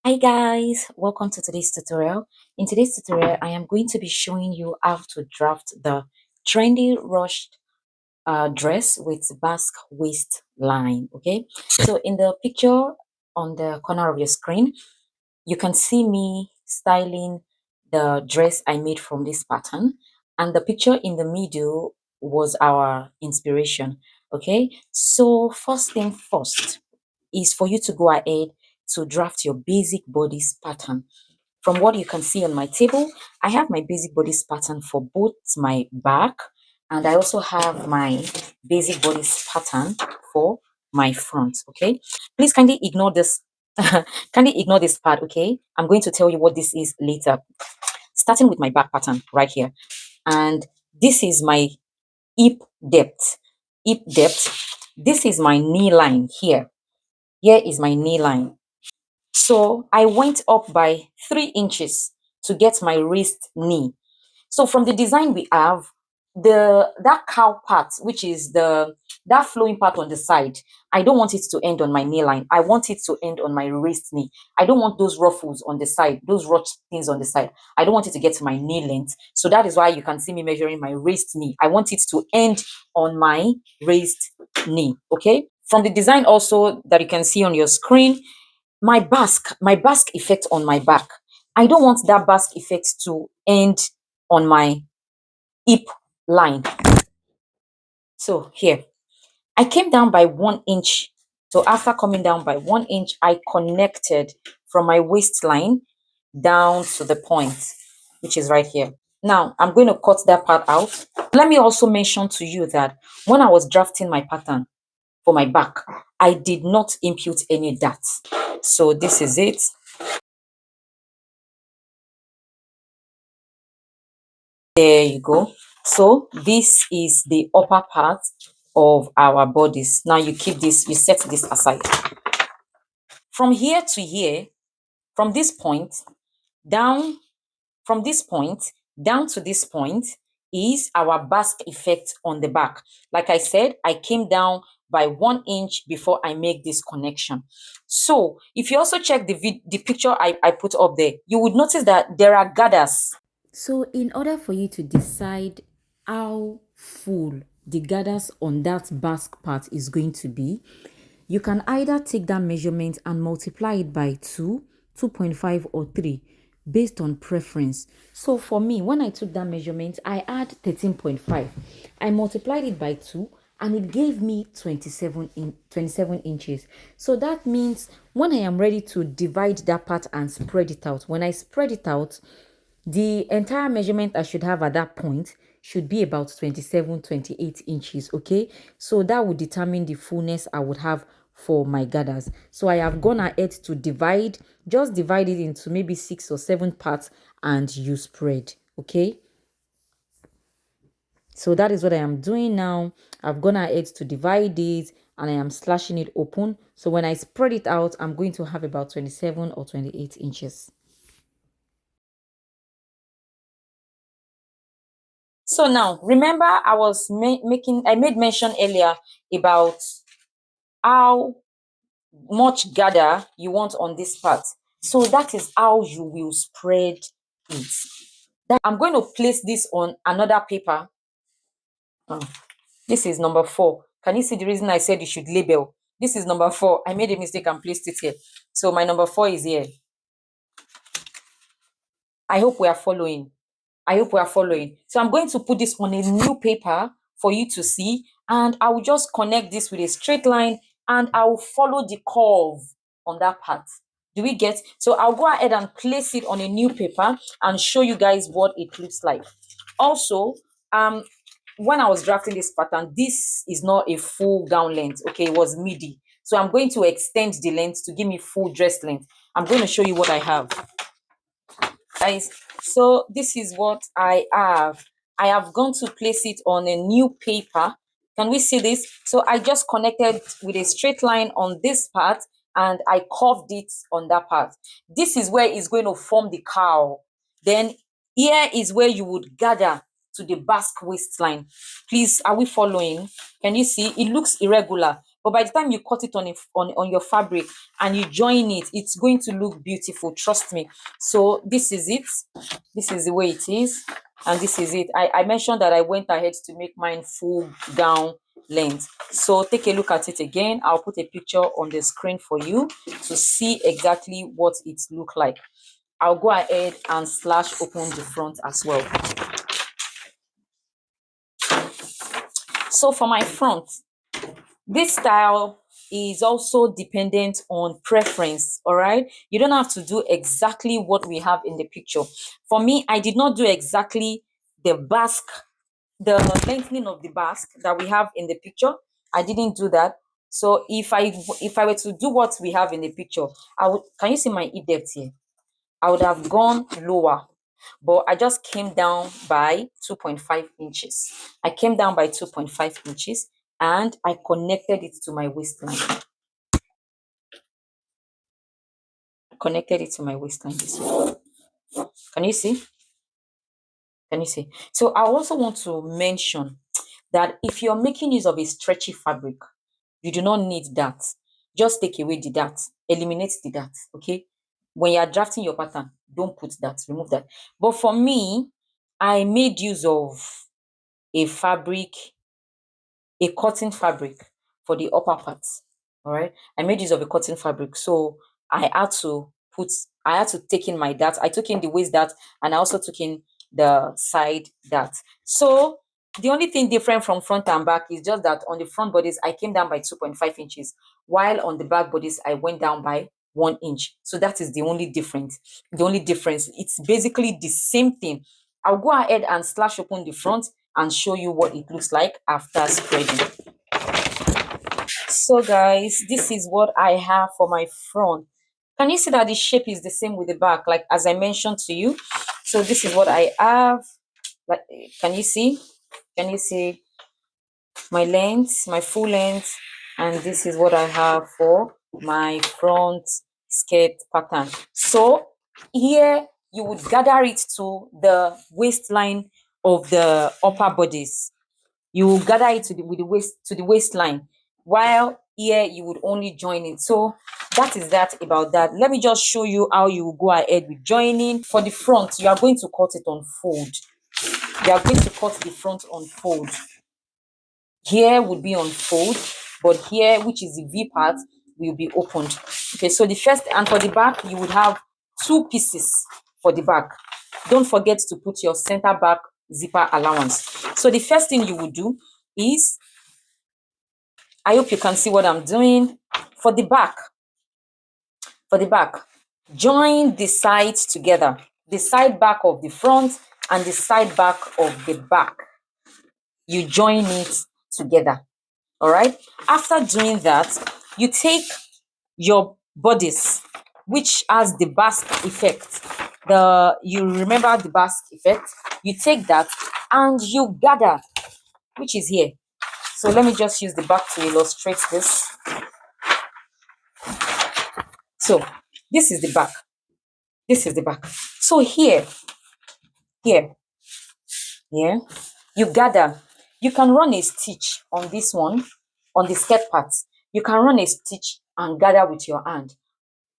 Hi guys, welcome to today's tutorial. In today's tutorial, I am going to be showing you how to draft the trendy rushed dress with basque waist line. Okay, so in the picture on the corner of your screen, you can see me styling the dress I made from this pattern, and the picture in the middle was our inspiration. Okay, so first thing first is for you to go ahead to draft your basic bodice pattern. From what you can see on my table, I have my basic bodice pattern for both my back, and I also have my basic bodice pattern for my front. Okay, please kindly ignore this. Kindly ignore this part. Okay, I'm going to tell you what this is later. Starting with my back pattern right here, and this is my hip depth. Hip depth. This is my knee line here. Here is my knee line. So I went up by 3 inches to get my wrist knee. So from the design we have, that cow part, which is that flowing part on the side, I don't want it to end on my knee line. I want it to end on my wrist knee. I don't want those ruffles on the side, those ruch things on the side. I don't want it to get to my knee length. So that is why you can see me measuring my wrist knee. I want it to end on my raised knee. Okay. From the design also that you can see on your screen, my basque effect on my back. I don't want that basque effect to end on my hip line. So here, I came down by 1 inch. So after coming down by 1 inch, I connected from my waistline down to the point, which is right here. Now I'm going to cut that part out. Let me also mention to you that when I was drafting my pattern for my back, I did not impute any dots. So this is it. There you go. So this is the upper part of our bodies. Now you keep this, you set this aside. From here to here, from this point down, from this point down to this point is our basque effect on the back. Like I said, I came down by 1 inch before I make this connection. So if you also check the picture I put up there, you would notice that there are gathers. So, in order for you to decide how full the gathers on that basque part is going to be, you can either take that measurement and multiply it by 2, 2.5, or 3 based on preference. So, for me, when I took that measurement, I had 13.5. I multiplied it by 2 and it gave me 27 inches. So that means when I am ready to divide that part and spread it out, when I spread it out, the entire measurement I should have at that point should be about 27, 28 inches. Okay, so that would determine the fullness I would have for my gathers. So I have gone ahead to just divide it into maybe 6 or 7 parts and you spread. Okay, so that is what I am doing now. I've gone ahead to divide it and I am slashing it open. So when I spread it out, I'm going to have about 27 or 28 inches. So now, remember I was I made mention earlier about how much gather you want on this part. So that is how you will spread it. I'm going to place this on another paper. Oh, this is number 4. Can you see the reason I said you should label? This is number 4. I made a mistake and placed it here. So my number 4 is here. I hope we are following. I hope we are following. So I'm going to put this on a new paper for you to see, and I will just connect this with a straight line and I will follow the curve on that part. Do we get? So I'll go ahead and place it on a new paper and show you guys what it looks like. Also, when I was drafting this pattern, this is not a full gown length. Okay, it was midi. So I'm going to extend the length to give me full dress length. I'm going to show you what I have. Guys, so this is what I have. I have gone to place it on a new paper. Can we see this? So I just connected with a straight line on this part and I curved it on that part. This is where it's going to form the cowl. Then here is where you would gather to the basque waistline. Please, are we following? Can you see? It looks irregular but by the time you cut it on your fabric and you join it, it's going to look beautiful, trust me. So this is it. This is the way it is, and this is it. I mentioned that I went ahead to make mine full gown length. So take a look at it again. I'll put a picture on the screen for you to see exactly what it look like. I'll go ahead and slash open the front as well. So for my front, this style is also dependent on preference, all right? You don't have to do exactly what we have in the picture. For me, I did not do exactly the the lengthening of the basque that we have in the picture. I didn't do that. So if I were to do what we have in the picture, I would, can you see my hip depth here? I would have gone lower, but I just came down by 2.5 inches. I came down by 2.5 inches and I connected it to my waistline. Connected it to my waistline this way. Can you see? Can you see? So I also want to mention that if you're making use of a stretchy fabric, you do not need that. Just take away the that, eliminate the that, okay? When you are drafting your pattern, don't put that, remove that. But for me, I made use of a fabric, a cotton fabric for the upper part. All right. I made use of a cotton fabric. So I had to take in my dart. I took in the waist dart and I also took in the side dart. So the only thing different from front and back is just that on the front bodies, I came down by 2.5 inches, while on the back bodies, I went down by 1 inch. So that is the only difference. The only difference. It's basically the same thing. I'll go ahead and slash open the front and show you what it looks like after spreading. So guys, this is what I have for my front. Can you see that the shape is the same with the back, like as I mentioned to you? So this is what I have. Like, can you see? Can you see my length, my full length? And this is what I have for my front skirt pattern. So here you would gather it to the waistline of the upper bodies. You will gather it to the waistline, while here you would only join it. So that is that about that. Let me just show you how you will go ahead with joining. For the front, you are going to cut it on fold. You are going to cut the front on fold. Here would be on fold, but here, which is the V part, will be opened. Okay, so the first, and for the back, you would have two pieces for the back. Don't forget to put your center back zipper allowance. So the first thing you would do is, I hope you can see what I'm doing. For the back, join the sides together, the side back of the front and the side back of the back. You join it together. All right. After doing that, you take your bodice, which has the basque effect. You remember the basque effect? You take that and you gather, which is here. So let me just use the back to illustrate this. So this is the back. This is the back. So here, here, you gather. You can run a stitch on this one, on the skirt part. You can run a stitch and gather with your hand.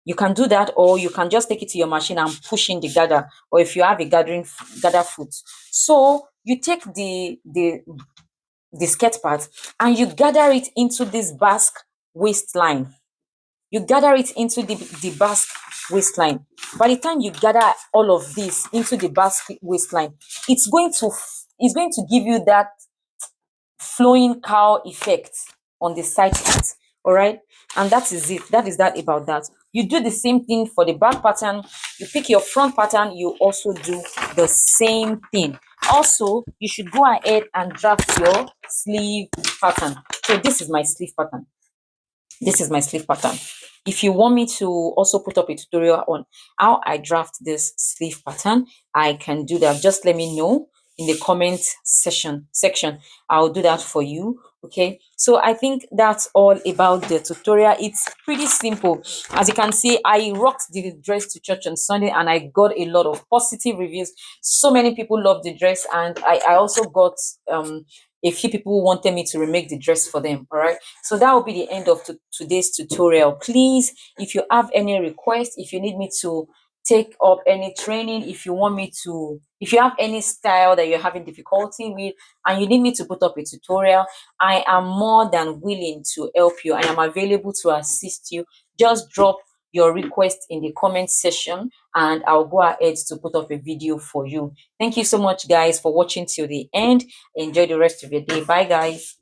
You can do that, or you can just take it to your machine and push in the gather, or if you have a gather foot. So you take the skirt part and you gather it into this basque waistline. You gather it into the basque waistline. By the time you gather all of this into the basque waistline, it's going to give you that flowing cow effect on the side part. All right, and that is it. That is that about that. You do the same thing for the back pattern. You pick your front pattern, you also do the same thing. Also, you should go ahead and draft your sleeve pattern. So this is my sleeve pattern. This is my sleeve pattern. If you want me to also put up a tutorial on how I draft this sleeve pattern, I can do that. Just let me know in the comment section. I'll do that for you. Okay, so I think that's all about the tutorial. It's pretty simple. As you can see, I rocked the dress to church on Sunday and I got a lot of positive reviews. So many people love the dress, and I also got a few people wanted me to remake the dress for them. All right, so that will be the end of today's tutorial. Please, if you have any requests, if you need me to take up any training, if you want me to, if you have any style that you're having difficulty with and you need me to put up a tutorial, I am more than willing to help you. I am available to assist you. Just drop your request in the comment section and I'll go ahead to put up a video for you. Thank you so much, guys, for watching till the end. Enjoy the rest of your day. Bye, guys.